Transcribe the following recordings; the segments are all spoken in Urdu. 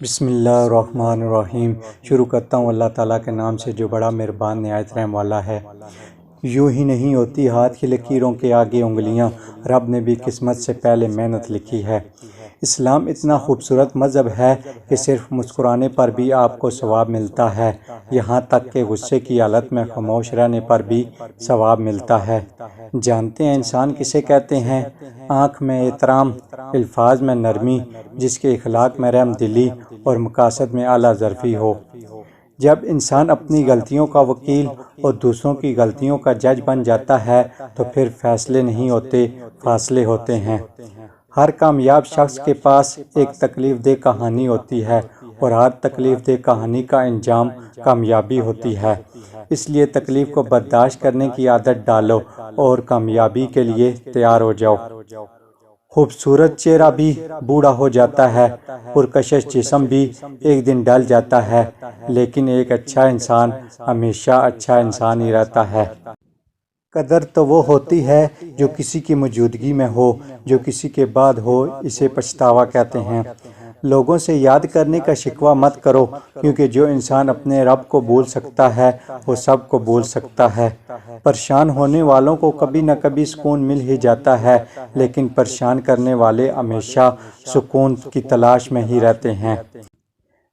بسم اللہ الرحمن الرحیم۔ شروع کرتا ہوں اللہ تعالیٰ کے نام سے جو بڑا مہربان نہایت رحم والا ہے۔ یوں ہی نہیں ہوتی ہاتھ کی لکیروں کے آگے انگلیاں، رب نے بھی قسمت سے پہلے محنت لکھی ہے۔ اسلام اتنا خوبصورت مذہب ہے کہ صرف مسکرانے پر بھی آپ کو ثواب ملتا ہے، یہاں تک کہ غصے کی حالت میں خاموش رہنے پر بھی ثواب ملتا ہے۔ جانتے ہیں انسان کسے کہتے ہیں؟ آنکھ میں احترام، الفاظ میں نرمی، جس کے اخلاق میں رحم دلی اور مقاصد میں اعلیٰ ظرفی ہو۔ جب انسان اپنی غلطیوں کا وکیل اور دوسروں کی غلطیوں کا جج بن جاتا ہے تو پھر فیصلے نہیں ہوتے، فاصلے ہوتے ہیں۔ ہر کامیاب شخص کے پاس ایک تکلیف دہ کہانی ہوتی ہے اور ہر تکلیف دہ کہانی کا انجام کامیابی ہوتی ہے۔ اس لیے تکلیف کو برداشت کرنے کی عادت ڈالو اور کامیابی کے لیے تیار ہو جاؤ۔ خوبصورت چہرہ بھی بوڑھا ہو جاتا ہے، پرکشش جسم بھی ایک دن ڈل جاتا ہے، لیکن ایک اچھا انسان ہمیشہ اچھا انسان ہی رہتا ہے۔ قدر تو وہ ہوتی ہے جو کسی کی موجودگی میں ہو، جو کسی کے بعد ہو اسے پچھتاوا کہتے ہیں۔ لوگوں سے یاد کرنے کا شکوہ مت کرو، کیونکہ جو انسان اپنے رب کو بھول سکتا ہے وہ سب کو بھول سکتا ہے۔ پریشان ہونے والوں کو کبھی نہ کبھی سکون مل ہی جاتا ہے، لیکن پریشان کرنے والے ہمیشہ سکون کی تلاش میں ہی رہتے ہیں۔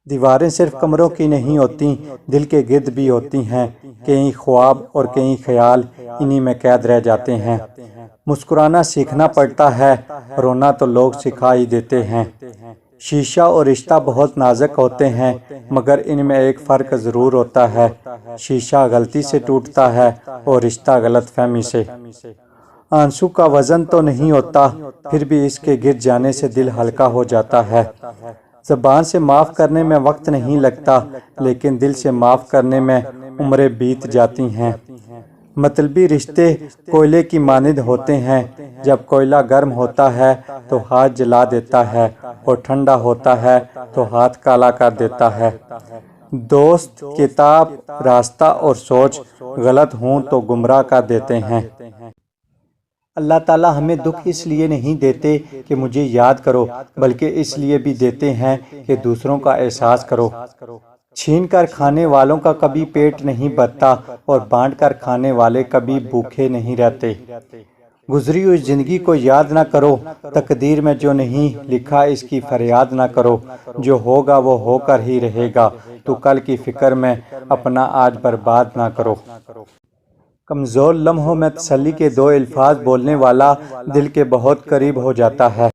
دیواریں صرف کمروں کی نہیں ہوتی، دل کے گرد بھی ہوتی ہیں۔ کئی خواب اور کئی خیال انہی میں قید رہ جاتے ہیں۔ مسکرانا سیکھنا پڑتا ہے، رونا تو لوگ سکھا ہی دیتے ہیں۔ شیشہ اور رشتہ بہت نازک ہوتے ہیں، مگر ان میں ایک فرق ضرور ہوتا ہے۔ شیشہ غلطی سے ٹوٹتا ہے اور رشتہ غلط فہمی سے۔ آنسو کا وزن تو نہیں ہوتا، پھر بھی اس کے گر جانے سے دل ہلکا ہو جاتا ہے۔ زبان سے معاف کرنے میں وقت نہیں لگتا، لیکن دل سے معاف کرنے میں عمریں بیت جاتی ہیں۔ مطلبی رشتے کوئلے کی مانند ہوتے ہیں، جب کوئلہ گرم ہوتا ہے تو ہاتھ جلا دیتا ہے اور ٹھنڈا ہوتا ہے تو ہاتھ کالا کر دیتا ہے۔ دوست، کتاب، راستہ اور سوچ غلط ہوں تو گمراہ کر دیتے ہیں۔ اللہ تعالیٰ ہمیں دکھ اس لیے نہیں دیتے کہ مجھے یاد کرو، بلکہ اس لیے بھی دیتے ہیں کہ دوسروں کا احساس کرو۔ چھین کر کھانے والوں کا کبھی پیٹ نہیں بھرتا اور بانٹ کر کھانے والے کبھی بھوکے نہیں رہتے۔ گزری ہوئی زندگی کو یاد نہ کرو، تقدیر میں جو نہیں لکھا اس کی فریاد نہ کرو۔ جو ہوگا وہ ہو کر ہی رہے گا، تو کل کی فکر میں اپنا آج برباد نہ کرو۔ کمزور لمحوں میں تسلی کے دو الفاظ بولنے والا دل کے بہت قریب ہو جاتا ہے۔